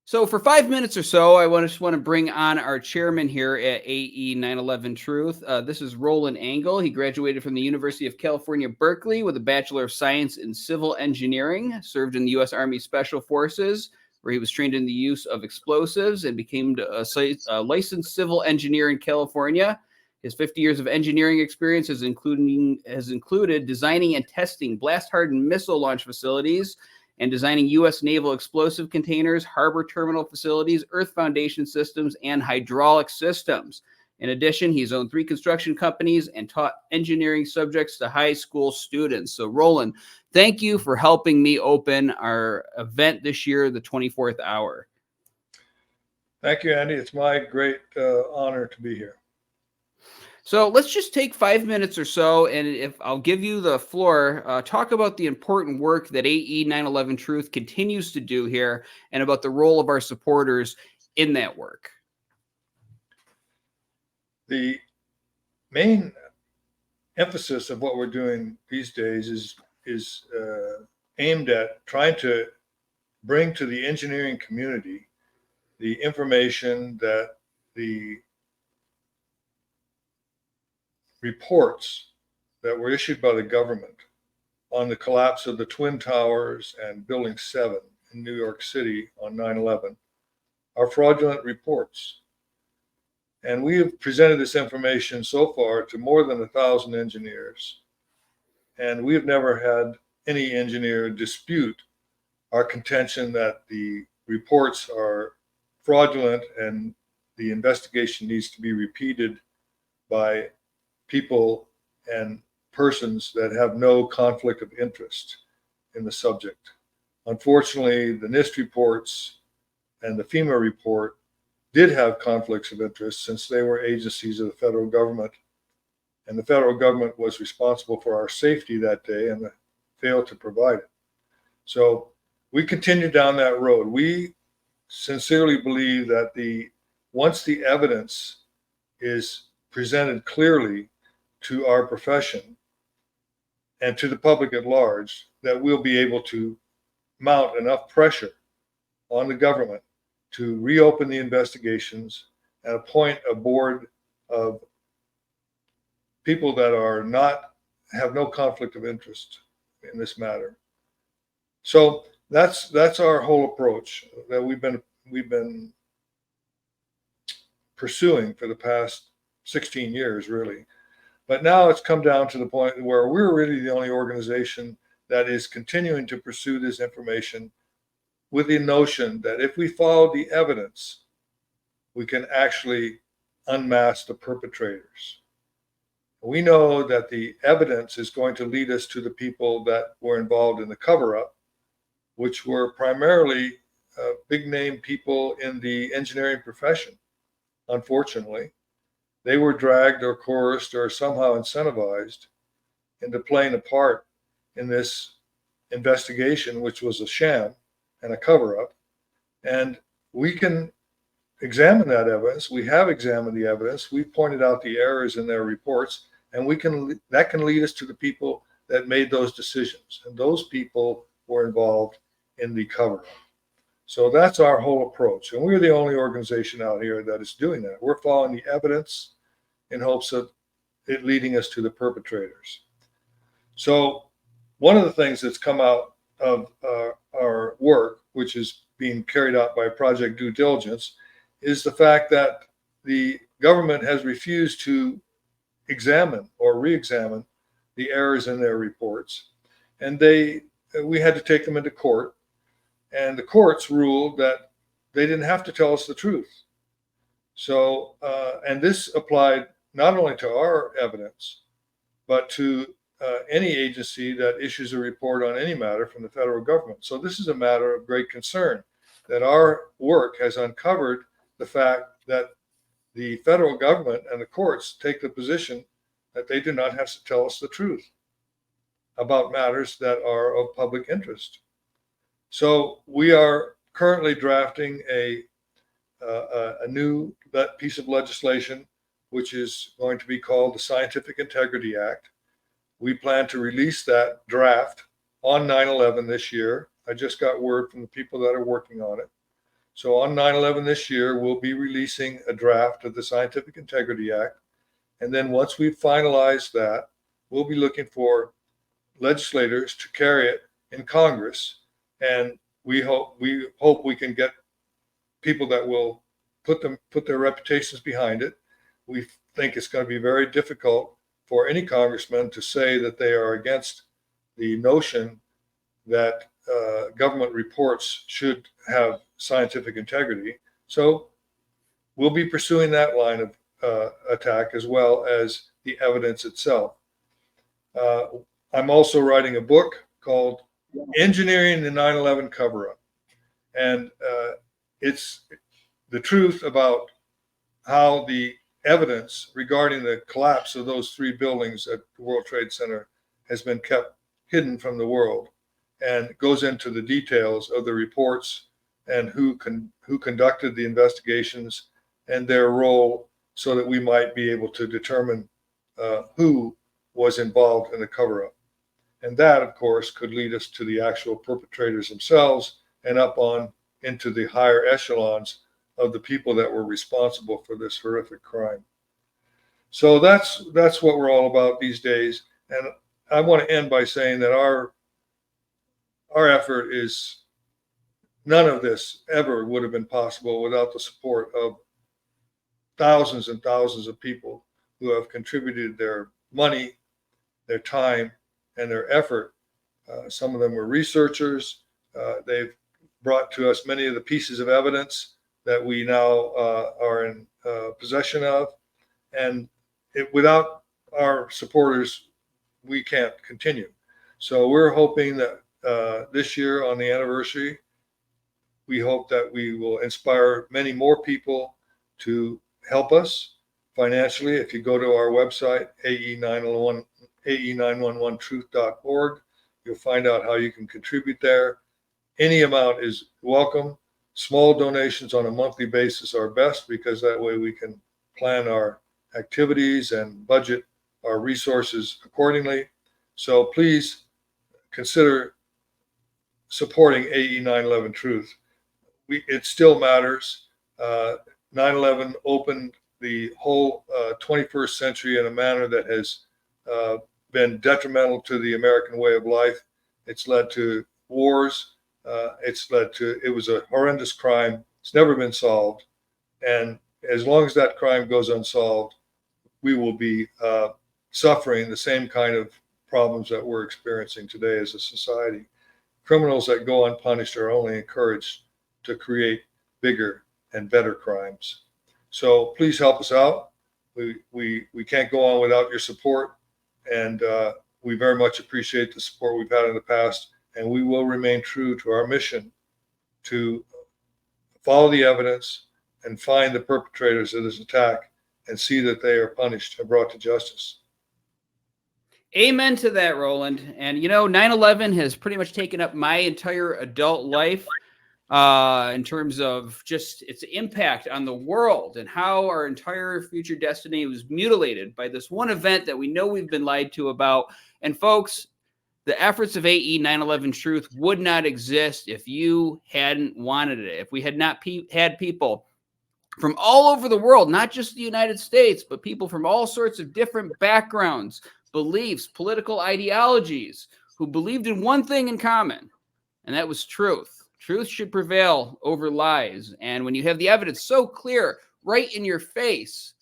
So for 5 minutes or so, just want to bring on our chairman here at AE911Truth. This is Roland Angle. He graduated from the University of California, Berkeley with a Bachelor of Science in Civil Engineering, served in the U.S. Army Special Forces, where he was trained in the use of explosives and became a licensed civil engineer in California. His 50 years of engineering experience has included designing and testing blast-hardened missile launch facilities, and designing U.S. naval explosive containers, harbor terminal facilities, earth foundation systems, and hydraulic systems. In addition, he's owned 3 construction companies and taught engineering subjects to high school students. So, Roland, thank you for helping me open our event this year, the 24th hour. Thank you, Andy. It's my great honor to be here. So let's just take 5 minutes or so, and if I'll give you the floor, talk about the important work that AE911Truth continues to do here and about the role of our supporters in that work. The main emphasis of what we're doing these days is aimed at trying to bring to the engineering community the information that the reports that were issued by the government on the collapse of the Twin Towers and Building 7 in New York City on 9/11 are fraudulent reports. And we have presented this information so far to more than 1,000 engineers. And we have never had any engineer dispute our contention that the reports are fraudulent and the investigation needs to be repeated by people and persons that have no conflict of interest in the subject. Unfortunately, the NIST reports and the FEMA report did have conflicts of interest since they were agencies of the federal government, and the federal government was responsible for our safety that day and failed to provide it. So we continue down that road. We sincerely believe that once the evidence is presented clearly to our profession and to the public at large, that we'll be able to mount enough pressure on the government to reopen the investigations and appoint a board of people that have no conflict of interest in this matter. So that's our whole approach that we've been pursuing for the past 16 years, really. But now it's come down to the point where we're really the only organization that is continuing to pursue this information with the notion that if we follow the evidence, we can actually unmask the perpetrators. We know that the evidence is going to lead us to the people that were involved in the cover-up, which were primarily big name people in the engineering profession, unfortunately. They were dragged or coerced or somehow incentivized into playing a part in this investigation, which was a sham and a cover-up. And we can examine that evidence. We have examined the evidence. We've pointed out the errors in their reports, and that can lead us to the people that made those decisions. And those people were involved in the cover-up. So that's our whole approach. And we're the only organization out here that is doing that. We're following the evidence in hopes of it leading us to the perpetrators. So one of the things that's come out of our work, which is being carried out by Project Due Diligence, is the fact that the government has refused to examine or re-examine the errors in their reports. And we had to take them into court. And the courts ruled that they didn't have to tell us the truth. So, and this applied not only to our evidence, but to any agency that issues a report on any matter from the federal government. So this is a matter of great concern that our work has uncovered the fact that the federal government and the courts take the position that they do not have to tell us the truth about matters that are of public interest. So we are currently drafting a new piece of legislation, which is going to be called the Scientific Integrity Act. We plan to release that draft on 9/11 this year. I just got word from the people that are working on it. So on 9/11 this year, we'll be releasing a draft of the Scientific Integrity Act. And then once we've finalized that, we'll be looking for legislators to carry it in Congress. And we hope we can get people that will put their reputations behind it. We think it's going to be very difficult for any congressman to say that they are against the notion that government reports should have scientific integrity. So we'll be pursuing that line of attack as well as the evidence itself. I'm also writing a book called Engineering the 9/11 Cover-Up. And it's the truth about how the evidence regarding the collapse of those three buildings at the World Trade Center has been kept hidden from the world, and goes into the details of the reports and who conducted the investigations and their role, so that we might be able to determine who was involved in the cover-up. And that, of course, could lead us to the actual perpetrators themselves and up on into the higher echelons of the people that were responsible for this horrific crime. So that's what we're all about these days. And I want to end by saying that our effort is, none of this ever would have been possible without the support of thousands and thousands of people who have contributed their money, their time, and their effort. Some of them were researchers. They've brought to us many of the pieces of evidence that we now are in possession of. And without our supporters, we can't continue. So we're hoping that this year on the anniversary, we hope that we will inspire many more people to help us financially. If you go to our website, AE911Truth.org, you'll find out how you can contribute there. Any amount is welcome. Small donations on a monthly basis are best, because that way we can plan our activities and budget our resources accordingly. So please consider supporting AE911Truth. It still matters. 9/11 opened the whole 21st century in a manner that has been detrimental to the American way of life. It's led to wars. It was a horrendous crime. It's never been solved. And as long as that crime goes unsolved, we will be suffering the same kind of problems that we're experiencing today as a society. Criminals that go unpunished are only encouraged to create bigger and better crimes. So please help us out. We can't go on without your support. And we very much appreciate the support we've had in the past. And we will remain true to our mission to follow the evidence and find the perpetrators of this attack and see that they are punished and brought to justice. Amen to that, Roland. And, 9/11 has pretty much taken up my entire adult life in terms of just its impact on the world and how our entire future destiny was mutilated by this one event that we know we've been lied to about. And folks, the efforts of AE911Truth would not exist if you hadn't wanted it. If we had not had people from all over the world, not just the United States, but people from all sorts of different backgrounds, beliefs, political ideologies, who believed in one thing in common, and that was truth. Truth should prevail over lies. And when you have the evidence so clear right in your face,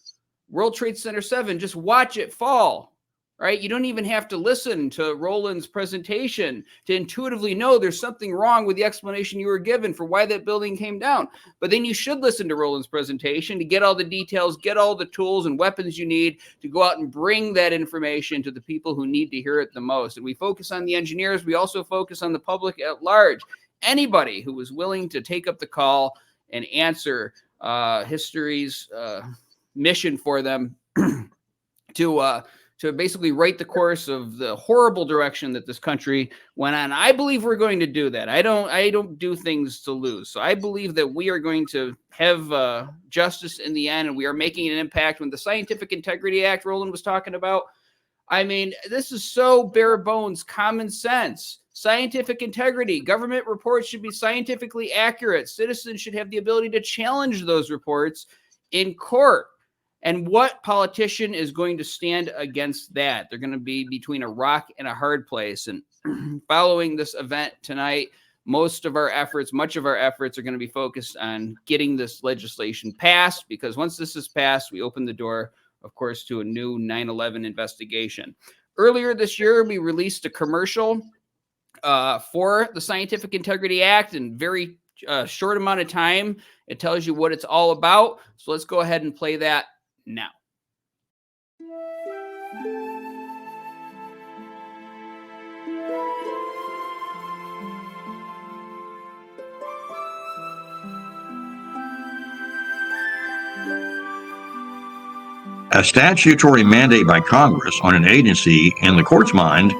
World Trade Center 7, just watch it fall. Right? You don't even have to listen to Roland's presentation to intuitively know there's something wrong with the explanation you were given for why that building came down. But then you should listen to Roland's presentation to get all the details, get all the tools and weapons you need to go out and bring that information to the people who need to hear it the most. And we focus on the engineers. We also focus on the public at large. Anybody who was willing to take up the call and answer history's mission for them to basically right the course of the horrible direction that this country went on. I believe we're going to do that. I don't do things to lose. So I believe that we are going to have justice in the end, and we are making an impact. When the Scientific Integrity Act Roland was talking about, I mean, this is so bare bones common sense. Scientific integrity. Government reports should be scientifically accurate. Citizens should have the ability to challenge those reports in court. And what politician is going to stand against that? They're going to be between a rock and a hard place. And following this event tonight, much of our efforts are going to be focused on getting this legislation passed, because once this is passed, we open the door, of course, to a new 9/11 investigation. Earlier this year, we released a commercial for the Scientific Integrity Act in very short amount of time. It tells you what it's all about. So let's go ahead and play that now. A statutory mandate by Congress on an agency, in the court's mind,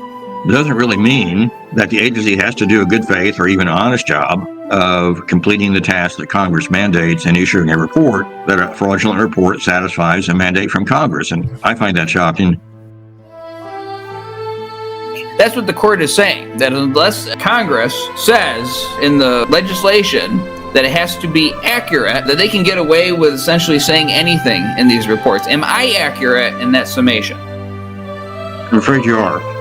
doesn't really mean that the agency has to do a good faith or even honest job of completing the task that Congress mandates and issuing a report that a fraudulent report satisfies a mandate from Congress. And I find that shocking. That's what the court is saying, that unless Congress says in the legislation that it has to be accurate, that they can get away with essentially saying anything in these reports. Am I accurate in that summation? I'm afraid you are.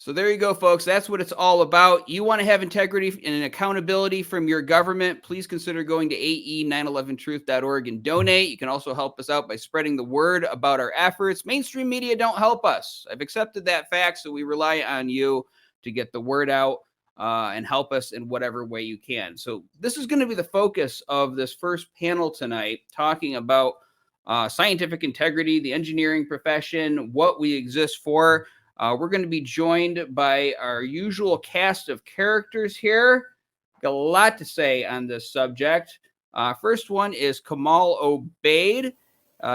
So there you go, folks. That's what it's all about. You want to have integrity and accountability from your government, please consider going to AE911Truth.org and donate. You can also help us out by spreading the word about our efforts. Mainstream media don't help us. I've accepted that fact, so we rely on you to get the word out and help us in whatever way you can. So this is going to be the focus of this first panel tonight, talking about scientific integrity, the engineering profession, what we exist for. We're going to be joined by our usual cast of characters here. Got a lot to say on this subject. First one is Kamal Obeid.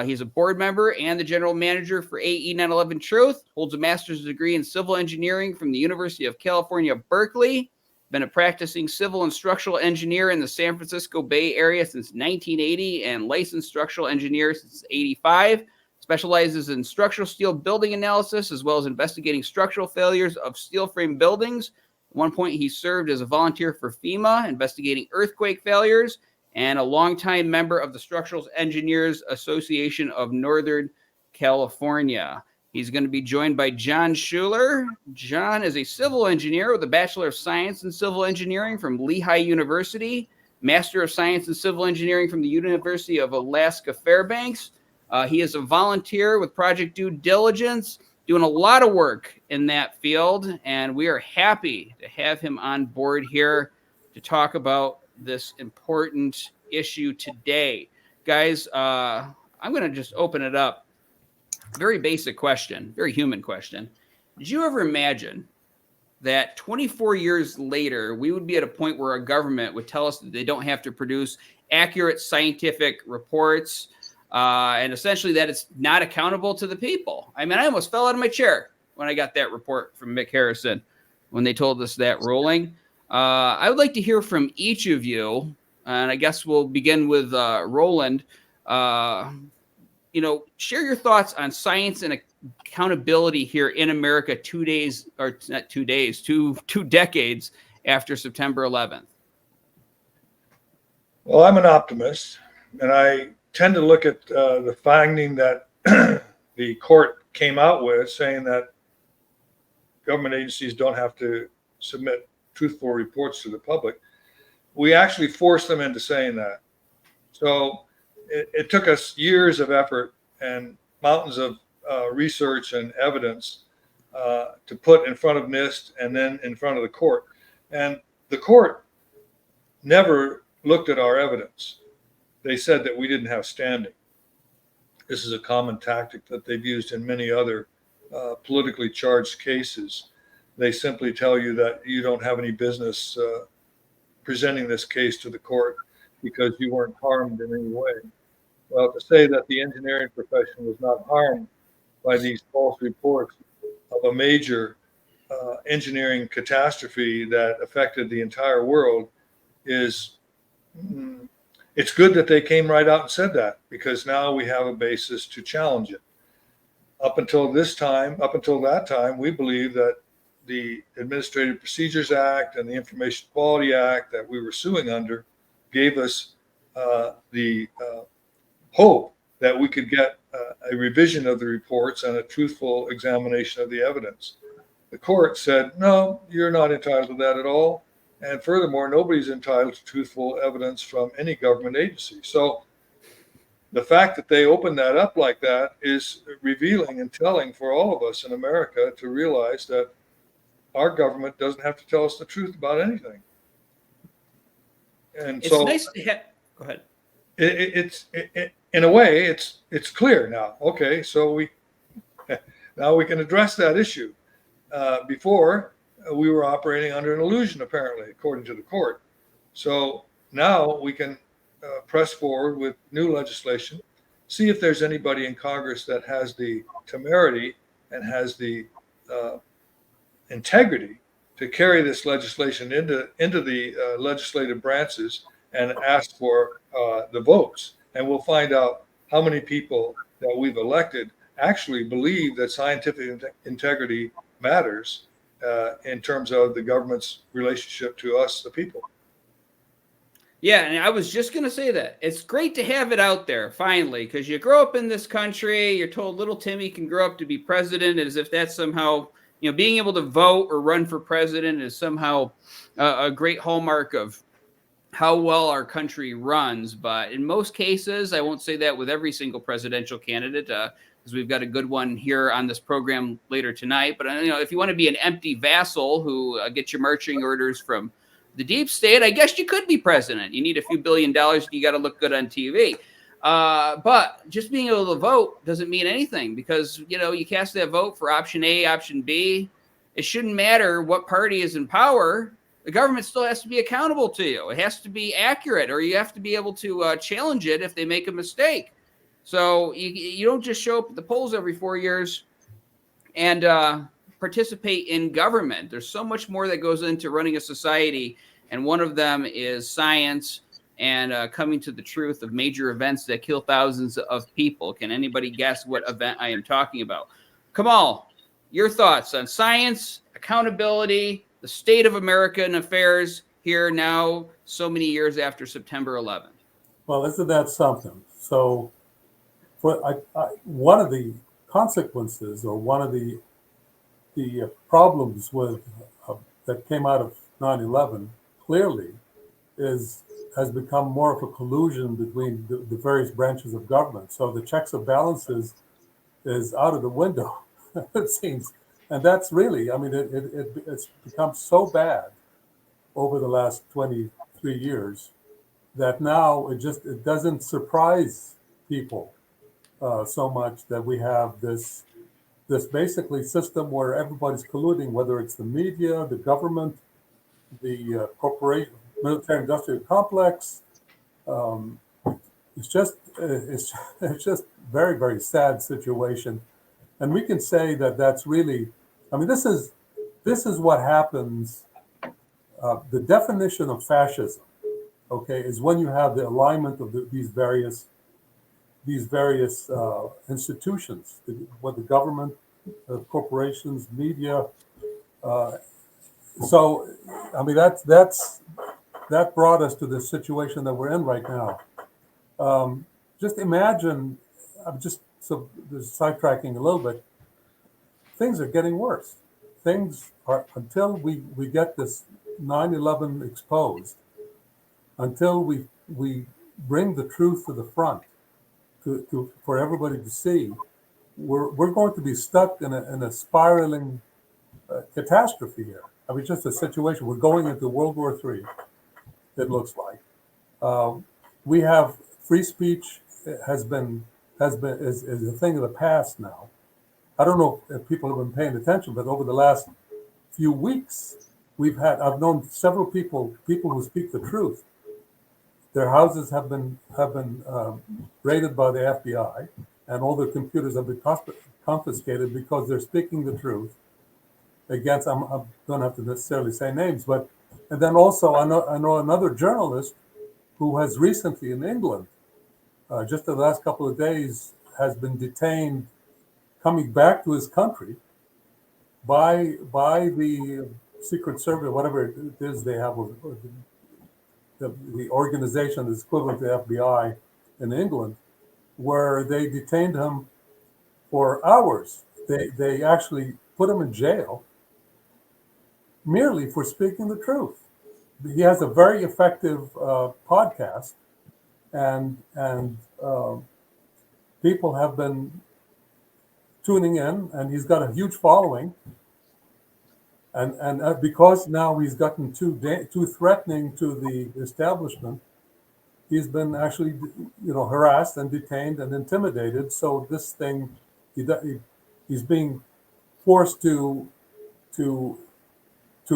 He's a board member and the general manager for AE911Truth. Holds a master's degree in civil engineering from the University of California, Berkeley. Been a practicing civil and structural engineer in the San Francisco Bay Area since 1980 and licensed structural engineer since 1985. Specializes in structural steel building analysis, as well as investigating structural failures of steel frame buildings. At one point, he served as a volunteer for FEMA, investigating earthquake failures, and a longtime member of the Structural Engineers Association of Northern California. He's going to be joined by John Schuler. John is a civil engineer with a Bachelor of Science in Civil Engineering from Lehigh University, Master of Science in Civil Engineering from the University of Alaska Fairbanks. He is a volunteer with Project Due Diligence, doing a lot of work in that field, and we are happy to have him on board here to talk about this important issue today. Guys, I'm going to just open it up. Very basic question, very human question. Did you ever imagine that 24 years later, we would be at a point where our government would tell us that they don't have to produce accurate scientific reports, and essentially that it's not accountable to the people? I mean, I almost fell out of my chair when I got that report from Mick Harrison when they told us that ruling. I would like to hear from each of you, and I guess we'll begin with Roland. Share your thoughts on science and accountability here in America 2 days, or not 2 days, two decades after September 11th. Well, I'm an optimist, and I tend to look at the finding that the court came out with, saying that government agencies don't have to submit truthful reports to the public. We actually forced them into saying that. So it took us years of effort and mountains of research and evidence to put in front of NIST and then in front of the court. And the court never looked at our evidence. They said that we didn't have standing. This is a common tactic that they've used in many other politically charged cases. They simply tell you that you don't have any business presenting this case to the court because you weren't harmed in any way. Well, to say that the engineering profession was not harmed by these false reports of a major engineering catastrophe that affected the entire world is, it's good that they came right out and said that, because now we have a basis to challenge it. Up until that time, we believe that the Administrative Procedures Act and the Information Quality Act that we were suing under gave us the hope that we could get a revision of the reports and a truthful examination of the evidence. The court said, no, you're not entitled to that at all. And furthermore, nobody's entitled to truthful evidence from any government agency. So the fact that they opened that up like that is revealing and telling for all of us in America to realize that our government doesn't have to tell us the truth about anything. And it's so nice to have. Go ahead. It's in a way, it's clear now. Okay, so now we can address that issue. Before, we were operating under an illusion, apparently, according to the court. So now we can press forward with new legislation, see if there's anybody in Congress that has the temerity and has the integrity to carry this legislation into the legislative branches and ask for the votes. And we'll find out how many people that we've elected actually believe that scientific integrity matters in terms of the government's relationship to us, the people. Yeah, and I was just going to say that. It's great to have it out there, finally, because you grow up in this country, you're told little Timmy can grow up to be president, as if that's somehow, being able to vote or run for president is somehow a great hallmark of how well our country runs. But in most cases, I won't say that with every single presidential candidate, because we've got a good one here on this program later tonight. But if you want to be an empty vassal who gets your marching orders from the deep state, I guess you could be president. You need a few $1 billion. You got to look good on TV. But just being able to vote doesn't mean anything, because, you cast that vote for option A, option B. It shouldn't matter what party is in power. The government still has to be accountable to you. It has to be accurate, or you have to be able to challenge it if they make a mistake. So you don't just show up at the polls every 4 years and participate in government. There's so much more that goes into running a society, and one of them is science and coming to the truth of major events that kill thousands of people. Can anybody guess what event I am talking about? Kamal, your thoughts on science, accountability, the state of American affairs here now, so many years after September 11th. Well, isn't that something? So, one of the consequences, or one of the problems with that came out of 9/11 clearly has become more of a collusion between the various branches of government. So the checks and balances is out of the window, it seems. And that's really, it's become so bad over the last 23 years that now it doesn't surprise people so much that we have this basically system where everybody's colluding, whether it's the media, the government, the corporation, military-industrial complex. It's just very, very sad situation. And we can say that that's really, this is what happens. The definition of fascism, okay, is when you have the alignment of these various institutions, what the government, corporations, media. So, that brought us to the situation that we're in right now. Just imagine, so sidetracking a little bit, things are getting worse. Things are, until we get this 9/11 exposed, until we bring the truth to the front for everybody to see, we're going to be stuck in a spiraling catastrophe here. I mean, just a situation. We're going into World War III, it looks like. We have free speech is a thing of the past now. I don't know if people have been paying attention, but over the last few weeks, I've known several people who speak the truth. Their houses have been raided by the FBI, and all their computers have been confiscated because they're speaking the truth against. I don't have to necessarily say names, but and then also I know another journalist who has recently in England, just in the last couple of days, has been detained, coming back to his country by the Secret Service, whatever it is they have, the organization that's equivalent to the FBI in England, where they detained him for hours. They actually put him in jail merely for speaking the truth. He has a very effective podcast, and people have been tuning in, and he's got a huge following. And because now he's gotten too threatening to the establishment, he's been actually, harassed and detained and intimidated. So this thing, he's being forced to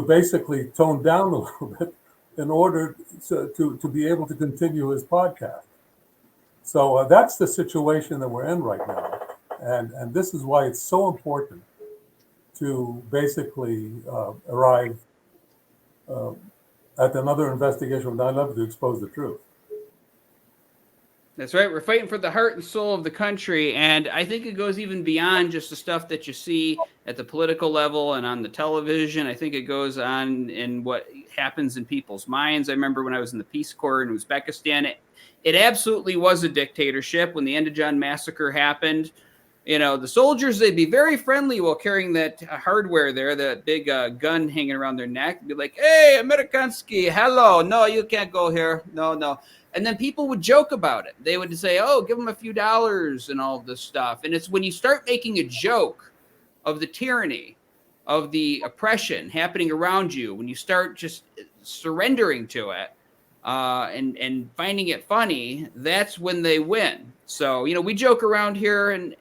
basically tone down a little bit in order to be able to continue his podcast. So that's the situation that we're in right now, and this is why it's so important to basically arrive at another investigation of 9/11 to expose the truth. That's right. We're fighting for the heart and soul of the country. And I think it goes even beyond just the stuff that you see at the political level and on the television. I think it goes on in what happens in people's minds. I remember when I was in the Peace Corps in Uzbekistan, it absolutely was a dictatorship. When the Endojan massacre happened, the soldiers, they'd be very friendly while carrying that hardware there, that big gun hanging around their neck. Be like, hey, Amerikansky, hello. No, you can't go here. No. And then people would joke about it. They would say, oh, give them a few dollars and all this stuff. And it's when you start making a joke of the tyranny, of the oppression happening around you, when you start just surrendering to it and finding it funny, that's when they win. So, we joke around here and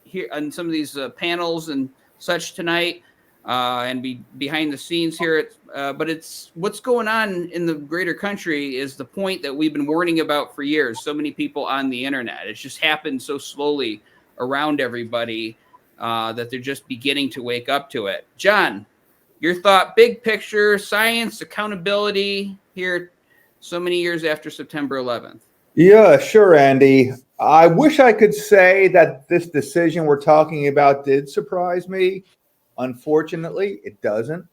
here on some of these panels and such tonight and be behind the scenes here. But it's what's going on in the greater country is the point that we've been warning about for years. So many people on the internet. It's just happened so slowly around everybody that they're just beginning to wake up to it. John, your thought, big picture, science, accountability here so many years after September 11th. Yeah, sure, Andy. I wish I could say that this decision we're talking about did surprise me. Unfortunately, it doesn't.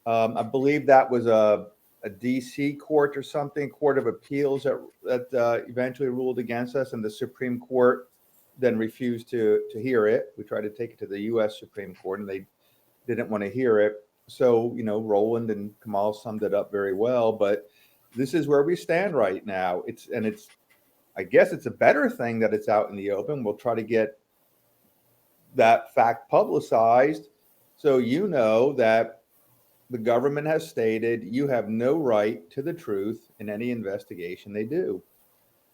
I believe that was a DC court or something, Court of Appeals that eventually ruled against us, and the Supreme Court then refused to hear it. We tried to take it to the U.S. Supreme Court, and they didn't want to hear it. So, Roland and Kamal summed it up very well, but this is where we stand right now. I guess it's a better thing that it's out in the open. We'll try to get that fact publicized. So, that the government has stated you have no right to the truth in any investigation they do.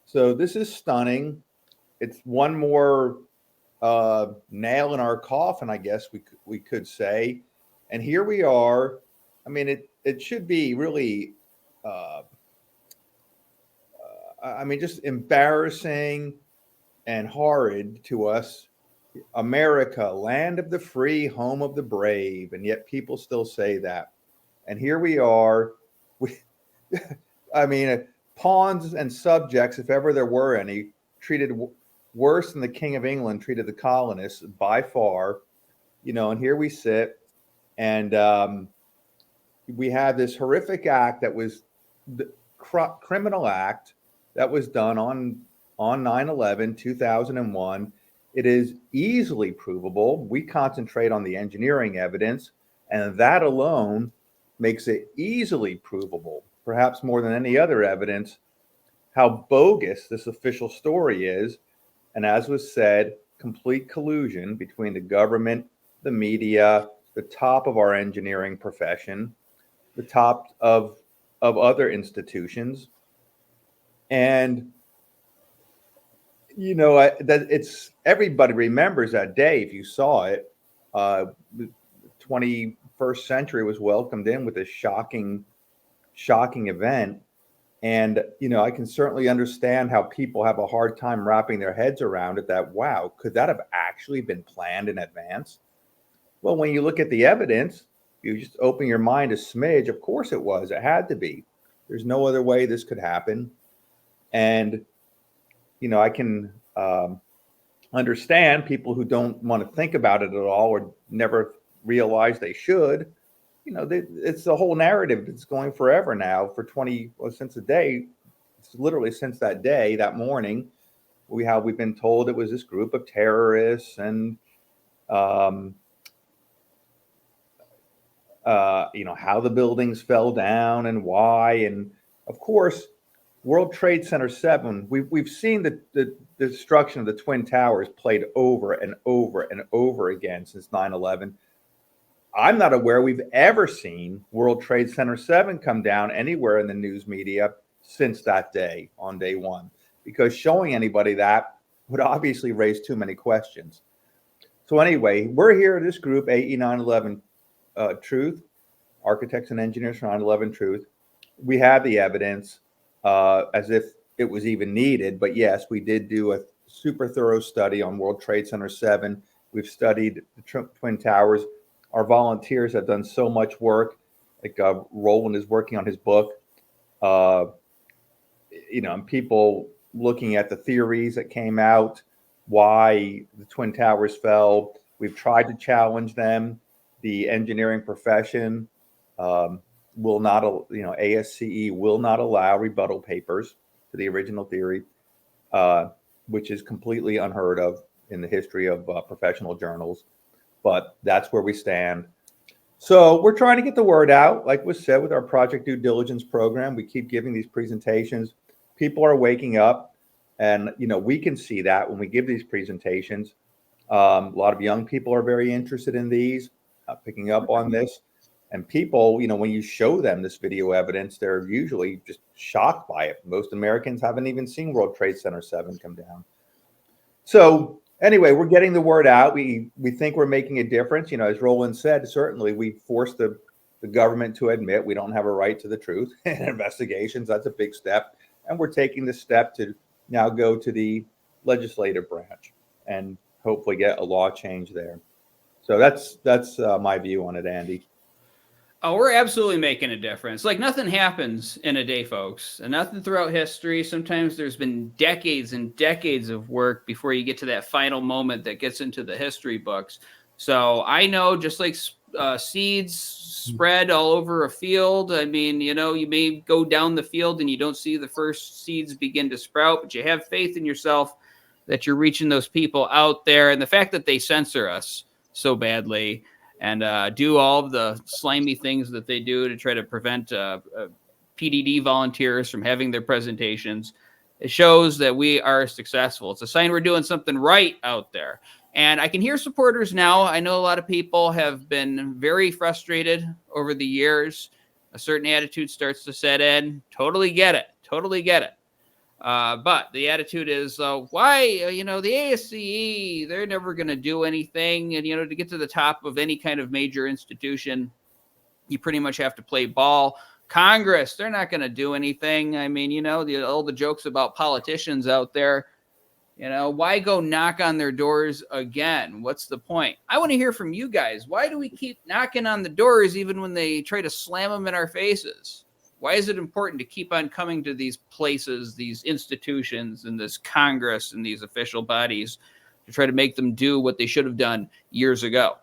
So this is stunning. It's one more nail in our coffin, I guess we could say. And here we are. I mean, it should be really, just embarrassing and horrid to us. America, land of the free, home of the brave, and yet people still say that. And here we are. Pawns and subjects, if ever there were any, treated worse than the King of England treated the colonists by far. And here we sit, and we have this horrific act that was the criminal act that was done on 9/11, 2001. It is easily provable. We concentrate on the engineering evidence, and that alone makes it easily provable, perhaps more than any other evidence, how bogus this official story is. And as was said, complete collusion between the government the media, the top of our engineering profession, the top of other institutions. And that it's everybody remembers that day. If you saw it, the 21st century was welcomed in with a shocking event. And I can certainly understand how people have a hard time wrapping their heads around it. That, wow, could that have actually been planned in advance? Well, when you look at the evidence, you just open your mind a smidge. Of course it was. It had to be. There's no other way this could happen. And I can understand people who don't want to think about it at all or never realize they should. It's the whole narrative that's going forever now for since the day. It's literally since that day, that morning, we've been told it was this group of terrorists and how the buildings fell down and why. And of course, World Trade Center 7, we've seen the destruction of the Twin Towers played over and over and over again since 9/11. I'm not aware we've ever seen World Trade Center 7 come down anywhere in the news media since that day, on day one, because showing anybody that would obviously raise too many questions. So anyway, we're here at this group, AE911Truth, Architects and Engineers for 9/11 Truth. We have the evidence. As if it was even needed. But yes, we did do a super thorough study on World Trade Center 7. We've studied the Twin Towers. Our volunteers have done so much work. Like Roland is working on his book. And people looking at the theories that came out, why the Twin Towers fell. We've tried to challenge them. The engineering profession will not, ASCE will not allow rebuttal papers to the original theory, which is completely unheard of in the history of professional journals. But that's where we stand. So we're trying to get the word out. Like was said with our Project Due Diligence program, we keep giving these presentations. People are waking up, and we can see that when we give these presentations. A lot of young people are very interested in these, picking up on this. And people, when you show them this video evidence, they're usually just shocked by it. Most Americans haven't even seen World Trade Center 7 come down. So anyway, we're getting the word out. We think we're making a difference. As Roland said, certainly we forced the government to admit we don't have a right to the truth in investigations. That's a big step. And we're taking the step to now go to the legislative branch and hopefully get a law change there. So that's my view on it, Andy. Oh, we're absolutely making a difference. Like nothing happens in a day, folks, and nothing throughout history. Sometimes there's been decades and decades of work before you get to that final moment that gets into the history books. So I know, just like seeds spread all over a field. I mean, you may go down the field and you don't see the first seeds begin to sprout, but you have faith in yourself that you're reaching those people out there. And the fact that they censor us so badly and do all of the slimy things that they do to try to prevent PDD volunteers from having their presentations, it shows that we are successful. It's a sign we're doing something right out there. And I can hear supporters now. I know a lot of people have been very frustrated over the years. A certain attitude starts to set in. Totally get it. Totally get it. But the attitude is, why, the ASCE, they're never going to do anything. And, to get to the top of any kind of major institution, you pretty much have to play ball. Congress, they're not going to do anything. I mean, all the jokes about politicians out there, why go knock on their doors again? What's the point? I want to hear from you guys. Why do we keep knocking on the doors even when they try to slam them in our faces? Why is it important to keep on coming to these places, these institutions, and this Congress and these official bodies to try to make them do what they should have done years ago?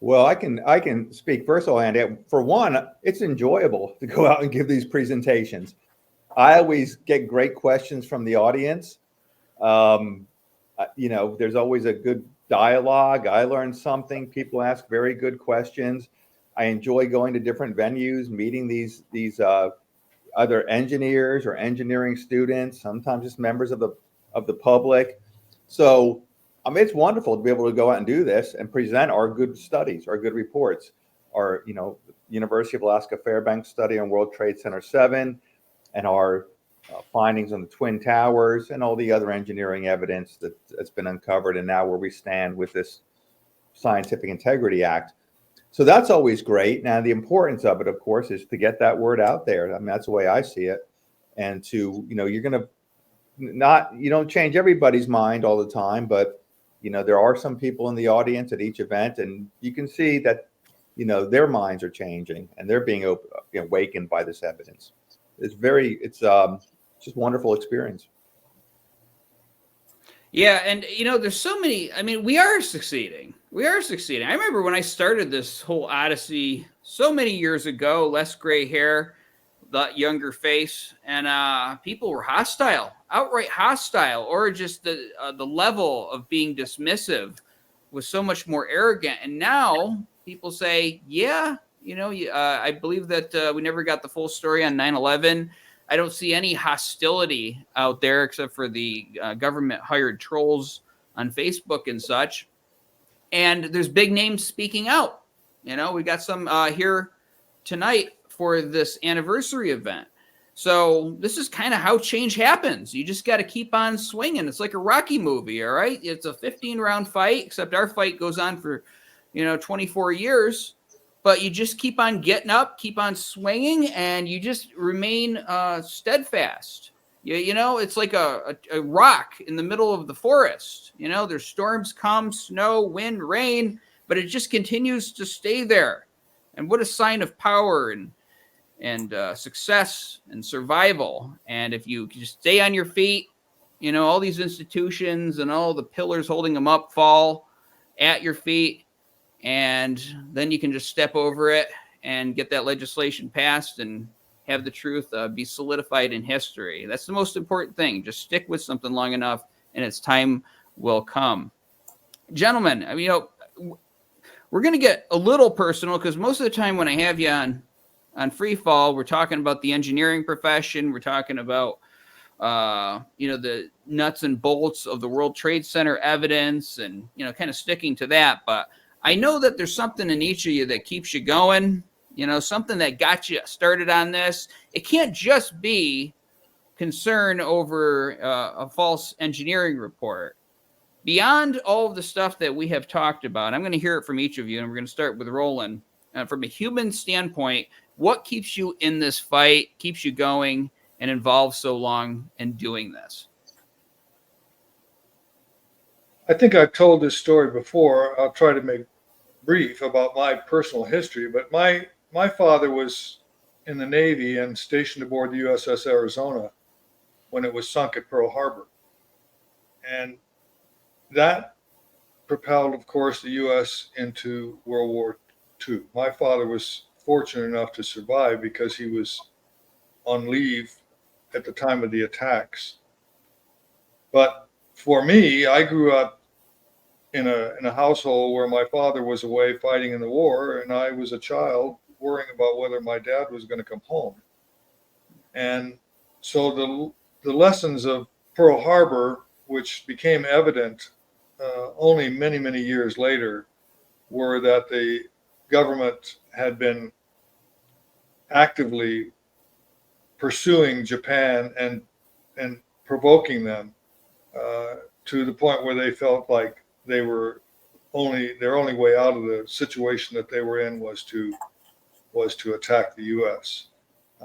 Well, I can speak first of all, Andy. For one, it's enjoyable to go out and give these presentations. I always get great questions from the audience. There's always a good dialogue. I learn something. People ask very good questions. I enjoy going to different venues, meeting these other engineers or engineering students, sometimes just members of the public. So I mean, it's wonderful to be able to go out and do this and present our good studies, our good reports, our, University of Alaska Fairbanks study on World Trade Center 7, and our findings on the Twin Towers, and all the other engineering evidence that's been uncovered, and now where we stand with this Scientific Integrity Act. So that's always great. Now, the importance of it, of course, is to get that word out there. I mean, that's the way I see it. And to, you're going to you don't change everybody's mind all the time, but, there are some people in the audience at each event, and you can see that, their minds are changing and they're being awakened by this evidence. It's just wonderful experience. Yeah, and there's so many. I mean, we are succeeding. We are succeeding. I remember when I started this whole odyssey so many years ago, less gray hair, that younger face, and people were hostile, outright hostile, or just the level of being dismissive was so much more arrogant. And now people say, yeah, I believe that we never got the full story on 9/11. I don't see any hostility out there except for the government hired trolls on Facebook and such. And there's big names speaking out. We got some here tonight for this anniversary event. So this is kind of how change happens. You just got to keep on swinging. It's like a Rocky movie, all right? It's a 15-round fight, except our fight goes on for, 24 years. But you just keep on getting up, keep on swinging, and you just remain steadfast. It's like a rock in the middle of the forest. There's storms come, snow, wind, rain, but it just continues to stay there. And what a sign of power and success and survival. And if you just stay on your feet, all these institutions and all the pillars holding them up fall at your feet. And then you can just step over it and get that legislation passed and have the truth be solidified in history. That's the most important thing. Just stick with something long enough and its time will come. Gentlemen, we're going to get a little personal because most of the time when I have you on Free Fall, we're talking about the engineering profession. We're talking about, the nuts and bolts of the World Trade Center evidence and, kind of sticking to that. But I know that there's something in each of you that keeps you going, something that got you started on this. It can't just be concern over a false engineering report. Beyond all of the stuff that we have talked about, I'm going to hear it from each of you, and we're going to start with Roland. From a human standpoint, what keeps you in this fight, keeps you going, and involved so long in doing this? I think I've told this story before. I'll try to make brief about my personal history, but my father was in the Navy and stationed aboard the USS Arizona when it was sunk at Pearl Harbor. And that propelled, of course, the U.S. into World War II. My father was fortunate enough to survive because he was on leave at the time of the attacks. But for me, I grew up in a household where my father was away fighting in the war, and I was a child worrying about whether my dad was going to come home. And so the lessons of Pearl Harbor, which became evident only many, many years later, were that the government had been actively pursuing Japan and provoking them to the point where they felt like their only way out of the situation that they were in was to attack the U.S.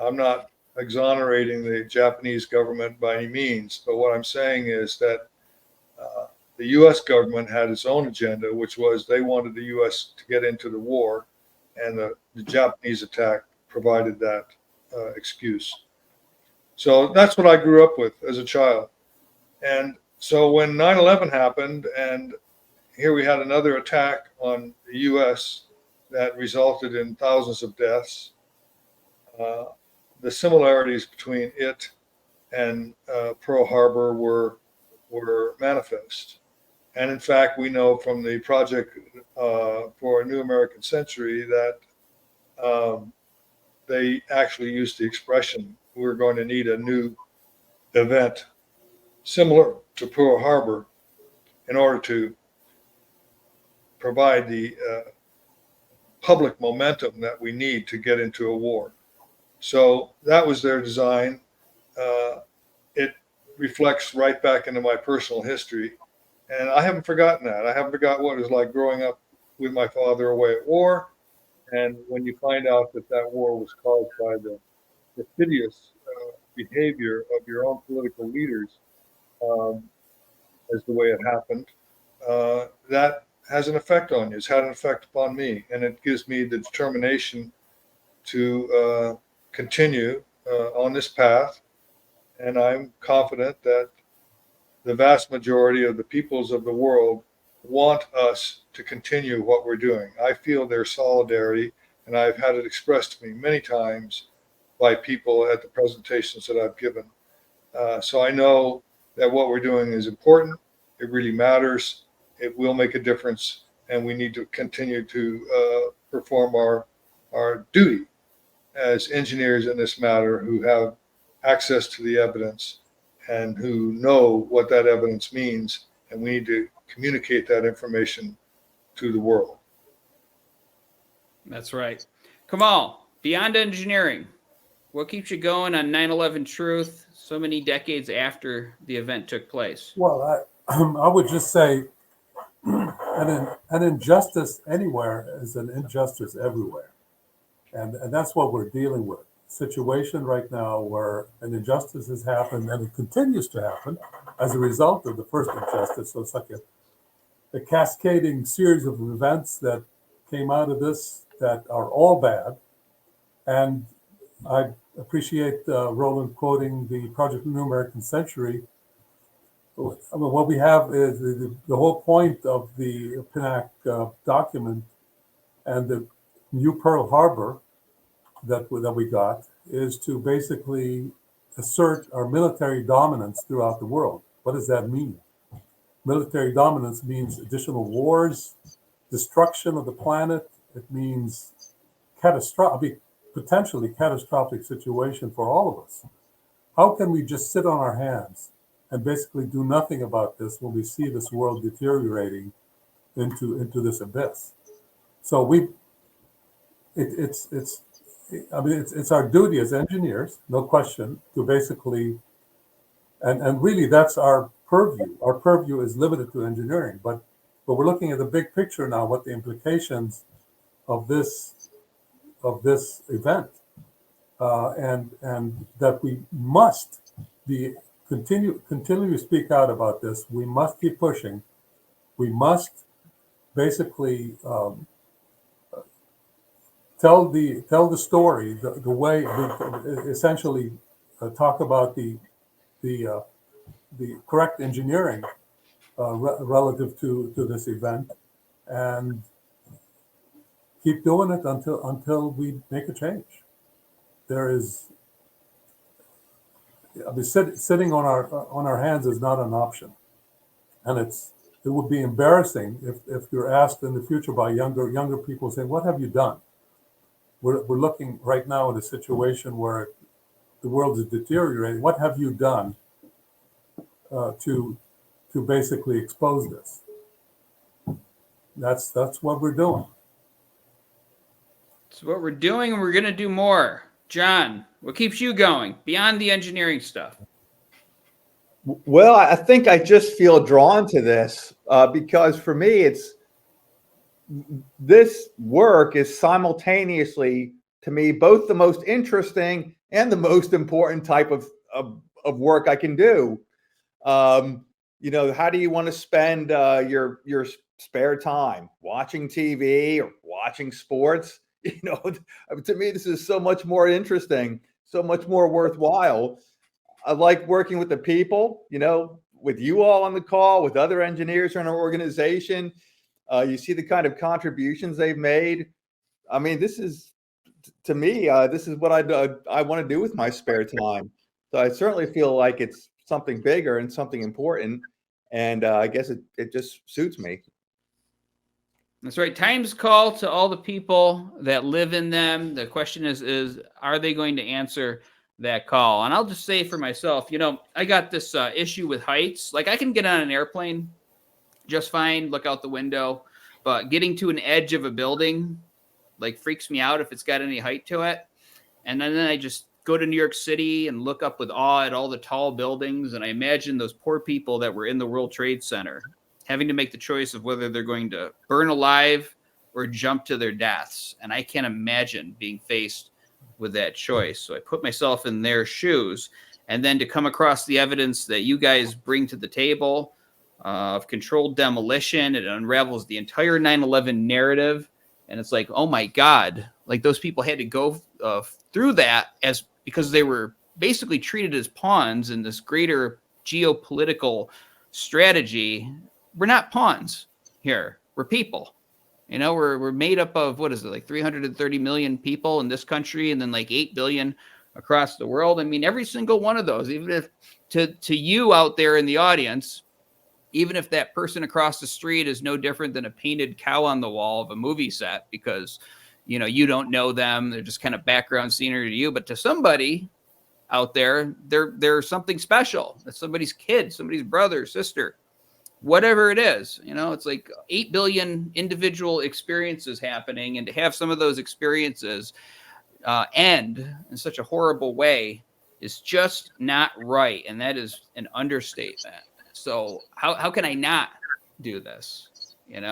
I'm not exonerating the Japanese government by any means, but what I'm saying is that the U.S. government had its own agenda, which was they wanted the U.S. to get into the war, and the Japanese attack provided that excuse. So that's what I grew up with as a child. And so when 9/11 happened, and here we had another attack on the U.S. that resulted in thousands of deaths, the similarities between it and Pearl Harbor were manifest. And in fact, we know from the Project for a New American Century that they actually used the expression, we're going to need a new event similar to Pearl Harbor in order to provide the public momentum that we need to get into a war. So that was their design. It reflects right back into my personal history. And I haven't forgotten that. I haven't forgotten what it was like growing up with my father away at war. And when you find out that that war was caused by the perfidious behavior of your own political leaders, as the way it happened, that has an effect on you. It's had an effect upon me. And it gives me the determination to continue on this path. And I'm confident that the vast majority of the peoples of the world want us to continue what we're doing. I feel their solidarity, and I've had it expressed to me many times by people at the presentations that I've given. So I know that what we're doing is important. It really matters. It will make a difference, and we need to continue to perform our duty as engineers in this matter who have access to the evidence and who know what that evidence means, and we need to communicate that information to the world. That's right. Kamal, beyond engineering, what keeps you going on 9/11 Truth so many decades after the event took place? Well, I would just say an injustice anywhere is an injustice everywhere. And that's what we're dealing with. Situation right now where an injustice has happened and it continues to happen as a result of the first injustice. So it's like a cascading series of events that came out of this that are all bad. And I appreciate Roland quoting the Project New American Century. I mean, what we have is the whole point of the PNAC document and the New Pearl Harbor that we got is to basically assert our military dominance throughout the world. What does that mean? Military dominance means additional wars, destruction of the planet. It means potentially catastrophic situation for all of us. How can we just sit on our hands and basically do nothing about this when we see this world deteriorating into this abyss? So it's our duty as engineers, no question, to basically, and really that's our purview. Our purview is limited to engineering, but we're looking at the big picture now, what the implications of this event, and that we must continue to speak out about this. We must keep pushing. We must basically tell the story the way essentially talk about the correct engineering relative to this event, and keep doing it until we make a change. There is, sitting on our hands is not an option, and it would be embarrassing if you're asked in the future by younger people saying, "What have you done?" We're looking right now at a situation where the world is deteriorating. What have you done to basically expose this? That's what we're doing. That's what we're doing, and we're going to do more. John, what keeps you going beyond the engineering stuff? Well, I think I just feel drawn to this because for me, this work is simultaneously, to me, both the most interesting and the most important type of work I can do. How do you want to spend your spare time? Watching TV or watching sports? To me, this is so much more interesting, so much more worthwhile. I like working with the people, with you all on the call, with other engineers in our organization. You see the kind of contributions they've made. I mean, this is, to me, this is what I want to do with my spare time. So I certainly feel like it's something bigger and something important. And I guess it just suits me. That's right. Time's call to all the people that live in them. The question is are they going to answer that call? And I'll just say for myself, I got this issue with heights. Like I can get on an airplane just fine, look out the window. But getting to an edge of a building, like, freaks me out if it's got any height to it. And then I just go to New York City and look up with awe at all the tall buildings. And I imagine those poor people that were in the World Trade Center having to make the choice of whether they're going to burn alive or jump to their deaths. And I can't imagine being faced with that choice. So I put myself in their shoes. And then to come across the evidence that you guys bring to the table of controlled demolition, it unravels the entire 9/11 narrative. And it's like, oh my God, like, those people had to go through that because they were basically treated as pawns in this greater geopolitical strategy. We're not pawns here. We're people. We're made up of, what is it, like 330 million people in this country, and then like 8 billion across the world. I mean, every single one of those, even if to you out there in the audience, even if that person across the street is no different than a painted cow on the wall of a movie set, because, you don't know them, they're just kind of background scenery to you. But to somebody out there, they're something special. That's somebody's kid, somebody's brother, sister, whatever it is. It's like 8 billion individual experiences happening. And to have some of those experiences end in such a horrible way is just not right. And that is an understatement. So how can I not do this, and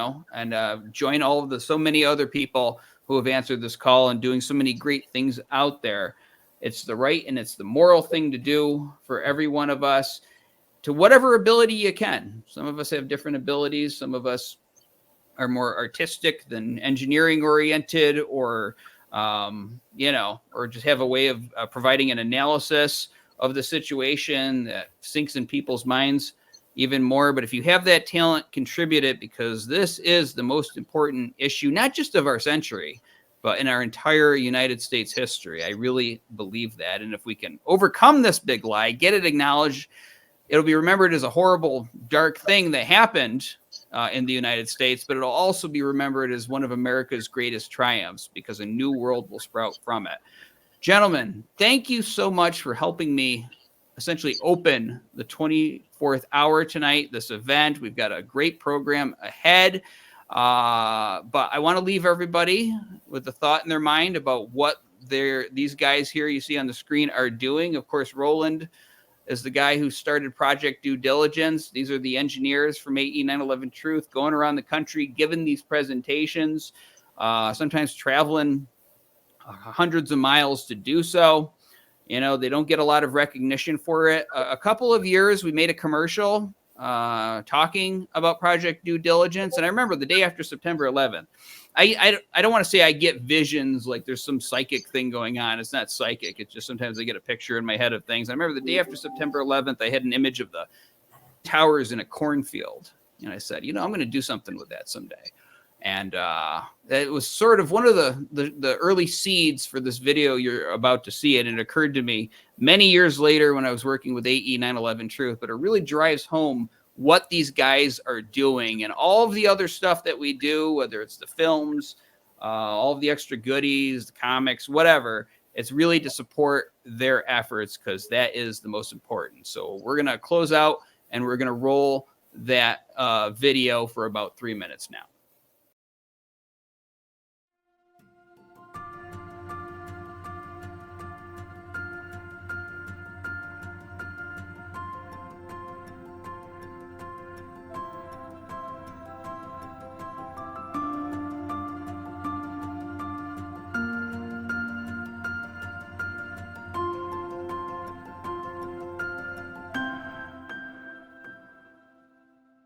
join all of so many other people who have answered this call and doing so many great things out there. It's the right and it's the moral thing to do for every one of us, to whatever ability you can. Some of us have different abilities. Some of us are more artistic than engineering oriented, or just have a way of providing an analysis of the situation that sinks in people's minds even more. But if you have that talent, contribute it, because this is the most important issue, not just of our century, but in our entire United States history. I really believe that. And if we can overcome this big lie, get it acknowledged, it'll be remembered as a horrible, dark thing that happened in the United States, but it'll also be remembered as one of America's greatest triumphs, because a new world will sprout from it. Gentlemen, thank you so much for helping me essentially open the 24th hour tonight, this event. We've got a great program ahead, but I want to leave everybody with a thought in their mind about what these guys here you see on the screen are doing. Of course, Roland is the guy who started Project Due Diligence. These are the engineers from AE911Truth going around the country, giving these presentations, sometimes traveling hundreds of miles to do so. They don't get a lot of recognition for it. A couple of years, we made a commercial talking about Project Due Diligence. And I remember the day after September 11th, I don't want to say I get visions like there's some psychic thing going on. It's not psychic. It's just sometimes I get a picture in my head of things. I remember the day after September 11th, I had an image of the towers in a cornfield. And I said, I'm going to do something with that someday. And it was sort of one of the early seeds for this video you're about to see. And it occurred to me many years later when I was working with AE911Truth, but it really drives home what these guys are doing and all of the other stuff that we do, whether it's the films, all of the extra goodies, the comics, whatever. It's really to support their efforts, because that is the most important. So we're going to close out and we're going to roll that video for about 3 minutes now.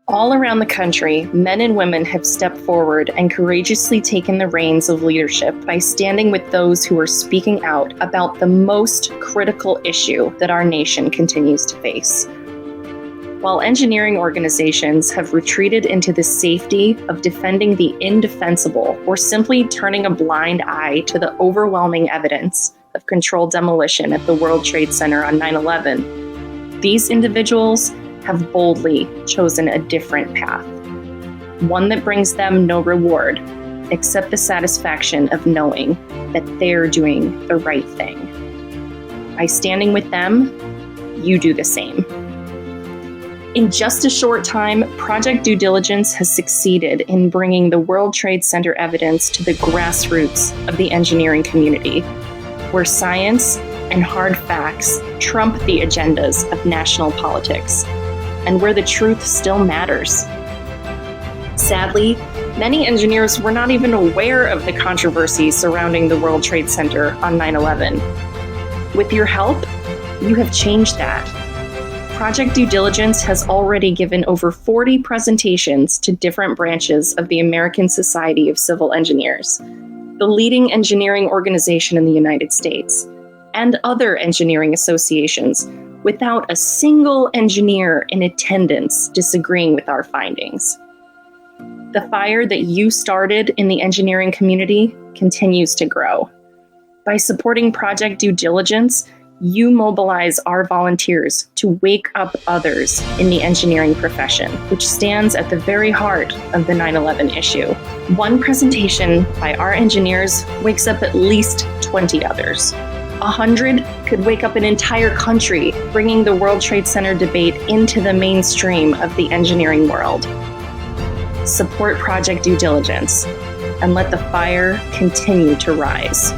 All around the country, men and women have stepped forward and courageously taken the reins of leadership by standing with those who are speaking out about the most critical issue that our nation continues to face. While engineering organizations have retreated into the safety of defending the indefensible or simply turning a blind eye to the overwhelming evidence of controlled demolition at the World Trade Center on 9/11, these individuals have boldly chosen a different path, one that brings them no reward except the satisfaction of knowing that they're doing the right thing. By standing with them, you do the same. In just a short time, Project Due Diligence has succeeded in bringing the World Trade Center evidence to the grassroots of the engineering community, where science and hard facts trump the agendas of national politics, and where the truth still matters. Sadly, many engineers were not even aware of the controversy surrounding the World Trade Center on 9/11. With your help, you have changed that. Project Due Diligence has already given over 40 presentations to different branches of the American Society of Civil Engineers, the leading engineering organization in the United States, and other engineering associations, without a single engineer in attendance disagreeing with our findings. The fire that you started in the engineering community continues to grow. By supporting Project Due Diligence, you mobilize our volunteers to wake up others in the engineering profession, which stands at the very heart of the 9/11 issue. One presentation by our engineers wakes up at least 20 others. 100 could wake up an entire country, bringing the World Trade Center debate into the mainstream of the engineering world. Support Project Due Diligence and let the fire continue to rise.